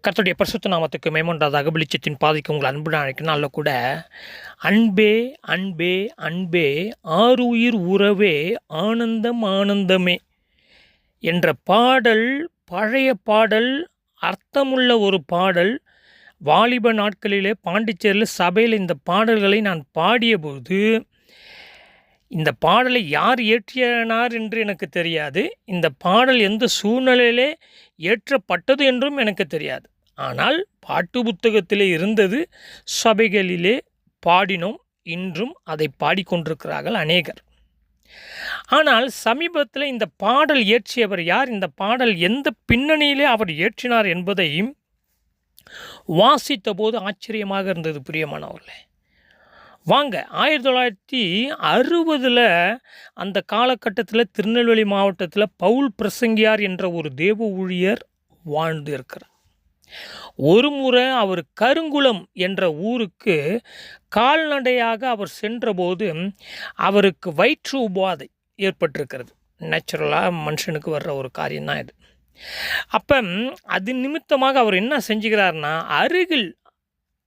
கர்த்தருடைய பரிசுத்த நாமத்துக்கு மேம்பொண்டாதாக வெளிச்சத்தின் பாதைக்கு உங்கள் அன்பு அழைக்கினால கூட அன்பே அன்பே அன்பே ஆருயிர் உறவே ஆனந்தம் ஆனந்தமே என்ற பாடல் பழைய பாடல், அர்த்தமுள்ள ஒரு பாடல். வாலிப நாட்களிலே பாண்டிச்சேரியில் சபையில் இந்த பாடல்களை நான் பாடியபோது, இந்த பாடலை யார் இயற்றினார் என்று எனக்கு தெரியாது. இந்த பாடல் எந்த சூழ்நிலையிலே இயற்றப்பட்டது என்றும் எனக்கு தெரியாது. ஆனால் பாட்டு புத்தகத்திலே இருந்தது, சபைகளிலே பாடினோம். இன்றும் அதை பாடிக்கொண்டிருக்கிறார்கள் அநேகர். ஆனால் சமீபத்தில் இந்த பாடல் இயற்றியவர் யார், இந்த பாடல் எந்த பின்னணியிலே அவர் இயற்றினார் என்பதை வாசித்த போது ஆச்சரியமாக இருந்தது. பிரியமானவர்களே, வாங்க 1960 அந்த காலகட்டத்தில் திருநெல்வேலி மாவட்டத்தில் பவுல் பிரசங்கியார் என்ற ஒரு தேவ ஊழியர் வாழ்ந்து இருக்கிறார். ஒரு முறை அவர் கருங்குளம் என்ற ஊருக்கு கால்நடையாக அவர் சென்றபோது அவருக்கு வயிற்று உபாதை ஏற்பட்டிருக்கிறது. நேச்சுரலாக மனுஷனுக்கு வர்ற ஒரு காரியம்தான் இது. அப்போ அது நிமித்தமாக அவர் என்ன செஞ்சுக்கிறார்னா, அருகில்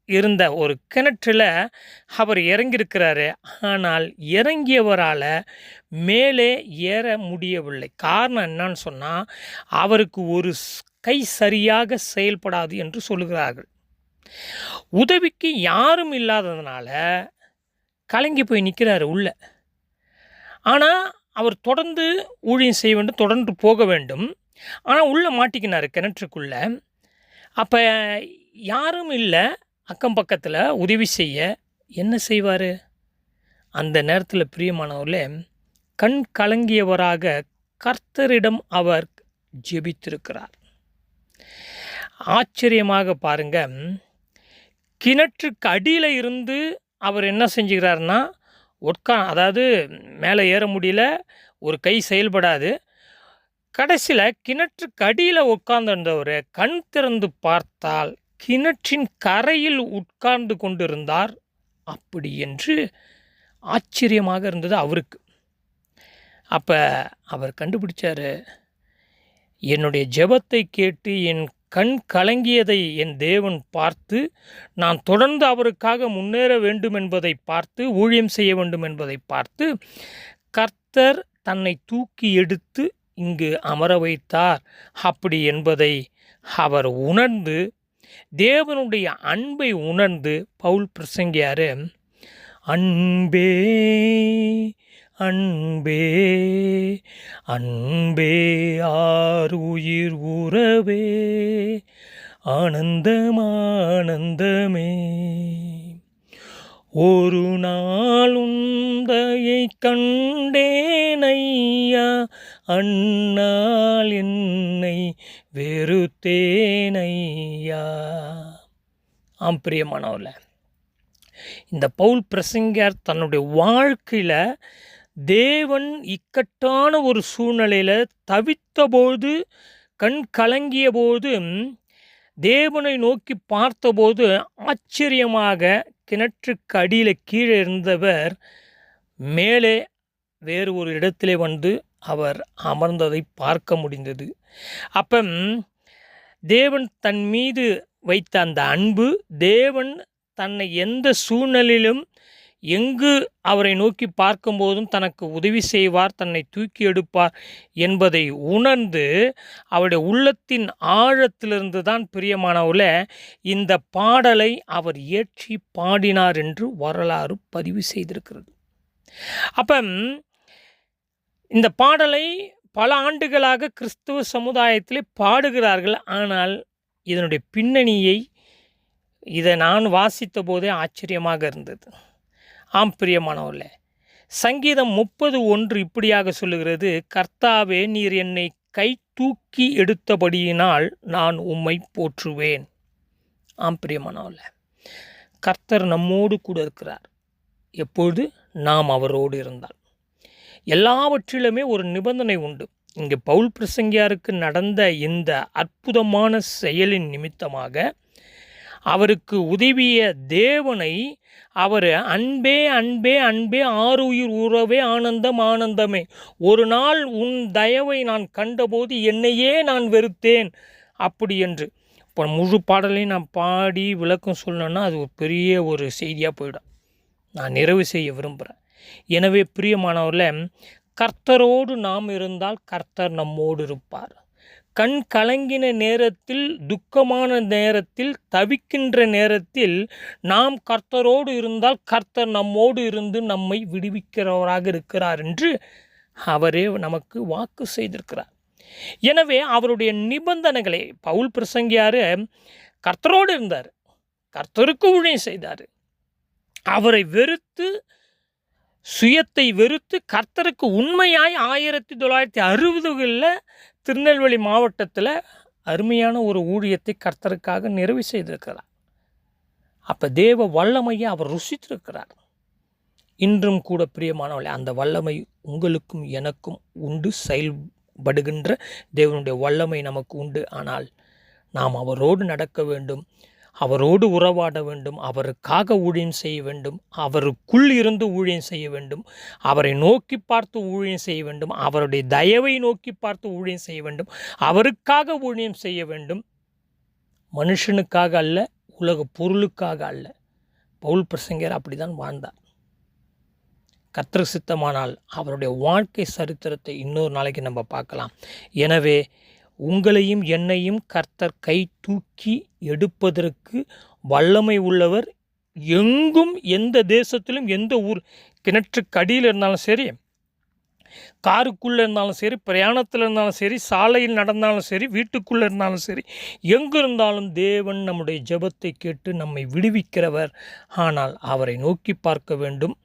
இருந்த ஒரு கிணற்றில் அவர் இறங்கியிருக்கிறாரு. ஆனால் இறங்கியவரால் மேலே ஏற முடியவில்லை. காரணம் என்னன்னு சொன்னால், அவருக்கு ஒரு கை சரியாக செயல்படாது என்று சொல்லுகிறார்கள். உதவிக்கு யாரும் இல்லாததுனால கலங்கி போய் நிற்கிறாரு உள்ள. ஆனால் அவர் தொடர்ந்து ஊழியம் செய்ய வேண்டும், தொடர்ந்து போக வேண்டும். ஆனால் உள்ளே மாட்டிக்கினார் கிணற்றுக்குள்ளே. அப்போ யாரும் இல்லை அக்கம் பக்கத்தில் உதவி செய்ய. என்ன செய்வார்? அந்த நேரத்தில் பிரியமானவர்களே, கண் கலங்கியவராக கர்த்தரிடம் அவர் ஜெபித்திருக்கிறார். ஆச்சரியமாக பாருங்க, கிணற்றுக்கு அடியில் இருந்து அவர் என்ன செஞ்சுக்கிறாருன்னா, அதாவது மேலே ஏற முடியல, ஒரு கை செயல்படாது. கடைசியில் கிணற்றுக்கு அடியில் உட்கார்ந்திருந்தவர் கண் திறந்து பார்த்தால் கிணற்றின் கரையில் உட்கார்ந்து கொண்டிருந்தார். அப்படி என்று ஆச்சரியமாக இருந்தது அவருக்கு. அப்போ அவர் கண்டுபிடிச்சார், என்னுடைய ஜெபத்தை கேட்டு என் கண் கலங்கியதை என் தேவன் பார்த்து, நான் தொடர்ந்து அவருக்காக முன்னேற வேண்டும் என்பதை பார்த்து, ஊழியம் செய்ய வேண்டும் என்பதை பார்த்து, கர்த்தர் தன்னை தூக்கி எடுத்து இங்கு அமர வைத்தார். அப்படி என்பதை அவர் உணர்ந்து, தேவனுடைய அன்பை உணர்ந்து, பவுல் பிரசங்கியார், அன்பே அன்பே அன்பே ஆருயிர் உறவே ஆனந்தம் ஆனந்தமே, ஒரு நாள் உந்தையை கண்டேனையா, அந்நாள் என்னை வெறுத்தேனையா. ஆம் பிரியமானவர்களே, இந்த பவுல் பிரசங்கியார் தன்னுடைய வாழ்க்கையில் தேவன் இக்கட்டான ஒரு சூழ்நிலையில் தவித்தபோது, கண் கலங்கிய போது, தேவனை நோக்கி பார்த்தபோது ஆச்சரியமாக கிணற்றுக்கு அடியில் கீழே இருந்தவர் மேலே வேறு ஒரு இடத்திலே வந்து அவர் அமர்ந்ததை பார்க்க முடிந்தது. அப்போ தேவன் தன் மீது வைத்த அந்த அன்பு, தேவன் தன்னை எந்த சூழ்நிலையிலும் எங்கு அவரை நோக்கி பார்க்கும்போதும் தனக்கு உதவி செய்வார், தன்னை தூக்கி எடுப்பார் என்பதை உணர்ந்து அவருடைய உள்ளத்தின் ஆழத்திலிருந்து தான் பிரியமானவர்களே இந்த பாடலை அவர் இயற்றி பாடினார் என்று வரலாறு பதிவு செய்திருக்கிறது. அப்போ இந்த பாடலை பல ஆண்டுகளாக கிறிஸ்துவ சமுதாயத்திலே பாடுகிறார்கள். ஆனால் இதனுடைய பின்னணியை இதை நான் வாசித்த போதே ஆச்சரியமாக இருந்தது. ஆம் பிரியமானவர்களே, சங்கீதம் 30:1 இப்படியாக சொல்லுகிறது, கர்த்தாவே நீர் என்னை கை தூக்கி எடுத்தபடியினால் நான் உம்மை போற்றுவேன். ஆம் பிரியமானவர்களே, கர்த்தர் நம்மோடு கூட இருக்கிறார் எப்பொழுது நாம் அவரோடு இருந்தால். எல்லாவற்றிலுமே ஒரு நிபந்தனை உண்டு. இங்கே பவுல் பிரசங்கியாருக்கு நடந்த இந்த அற்புதமான செயலின் நிமித்தமாக அவருக்கு உதவிய தேவனை அவர் அன்பே அன்பே அன்பே ஆருயிர் உறவே ஆனந்தம் ஆனந்தமே, ஒரு நாள் உன் தயவை நான் கண்டபோது என்னையே நான் வெறுத்தேன் அப்படி என்று இப்போ முழு பாடலையும் நான் பாடி விளக்கம் சொல்லணுன்னா அது ஒரு பெரிய ஒரு செய்தியாக போயிடும். நான் நிறைவு செய்ய விரும்புகிறேன். எனவே பிரியமானவர்களே, கர்த்தரோடு நாம் இருந்தால் கர்த்தர் நம்மோடு இருப்பார். கண் கலங்கின நேரத்தில், துக்கமான நேரத்தில், தவிக்கின்ற நேரத்தில் நாம் கர்த்தரோடு இருந்தால் கர்த்தர் நம்மோடு இருந்து நம்மை விடுவிக்கிறவராக இருக்கிறார் என்று அவரே நமக்கு வாக்கு செய்திருக்கிறார். எனவே அவருடைய நிபந்தனைகளை பவுல் பிரசங்கியார் கர்த்தரோடு இருந்தார், கர்த்தருக்கு ஊழியம் செய்தார். அவரை வெறுத்து, சுயத்தை வெறுத்து கர்த்தருக்கு உண்மையாய் 1960களில் திருநெல்வேலி மாவட்டத்தில் அருமையான ஒரு ஊழியத்தை கர்த்தருக்காக நிறைவு செய்திருக்கிறார். அப்போ தேவ வல்லமையை அவர் ருசித்திருக்கிறார். இன்றும் கூட பிரியமானவர்களே, அந்த வல்லமை உங்களுக்கும் எனக்கும் உண்டு. செயல்படுகின்ற தேவனுடைய வல்லமை நமக்கு உண்டு. ஆனால் நாம் அவரோடு நடக்க வேண்டும், அவரோடு உறவாட வேண்டும், அவருக்காக ஊழியம் செய்ய வேண்டும், அவருக்குள் இருந்து ஊழியம் செய்ய வேண்டும், அவரை நோக்கி பார்த்து ஊழியம் செய்ய வேண்டும், அவருடைய தயவை நோக்கி பார்த்து ஊழியம் செய்ய வேண்டும், அவருக்காக ஊழியம் செய்ய வேண்டும், மனுஷனுக்காக அல்ல, உலக பொருளுக்காக அல்ல. பவுல் பிரசங்கியார் அப்படி தான் வாழ்ந்தார். கர்த்தர் சித்தமானால் அவருடைய வாழ்க்கை சரித்திரத்தை இன்னொரு நாளைக்கு நம்ம பார்க்கலாம். எனவே உங்களையும் என்னையும் கர்த்தர் கை தூக்கி எடுப்பதற்கு வல்லமை உள்ளவர். எங்கும், எந்த தேசத்திலும், எந்த ஊர், கிணற்றுக்கு அடியில் இருந்தாலும் சரி, காருக்குள்ளே இருந்தாலும் சரி, பிரயாணத்தில் இருந்தாலும் சரி, சாலையில் நடந்தாலும் சரி, வீட்டுக்குள்ளே இருந்தாலும் சரி, எங்கு இருந்தாலும் தேவன் நம்முடைய ஜெபத்தை கேட்டு நம்மை விடுவிக்கிறவர். ஆனால் அவரை நோக்கி பார்க்க வேண்டும்,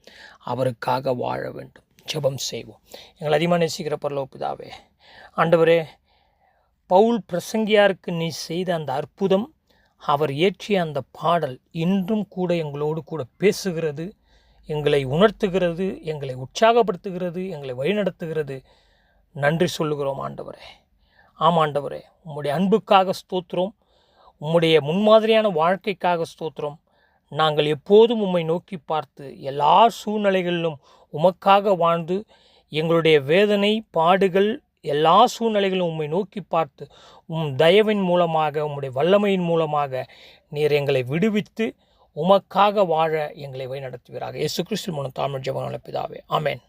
அவருக்காக வாழ வேண்டும். ஜெபம் செய்வோம். எங்களை அதிகமாக நேசிக்கிற பரலோக பிதாவே, ஆண்டவரே, பவுல் பிரசங்கியாருக்கு நீ செய்த அந்த அற்புதம், அவர் இயற்றிய அந்த பாடல் இன்றும் கூட எங்களோடு கூட பேசுகிறது, எங்களை உணர்த்துகிறது, எங்களை உற்சாகப்படுத்துகிறது, எங்களை வழிநடத்துகிறது. நன்றி சொல்லுகிறோம் ஆண்டவரே. ஆமாண்டவரே, உம்முடைய அன்புக்காக ஸ்தோத்திரம், உம்முடைய முன்மாதிரியான வாழ்க்கைக்காக ஸ்தோத்திரம். நாங்கள் எப்போதும் உம்மை நோக்கி பார்த்து எல்லா சூழ்நிலைகளிலும் உமக்காக வாழ்ந்து, எங்களுடைய வேதனை, பாடுகள், எல்லா சூழ்நிலைகளும் உம்மை நோக்கி பார்த்து தயவின் மூலமாக, உம்முடைய வல்லமையின் மூலமாக நீர் எங்களை விடுவித்து உமக்காக வாழ எங்களை வழிநடத்துவீராக. இயேசு கிறிஸ்து மூலம் தாழ்மை ஜெபம் பிதாவே, ஆமென்.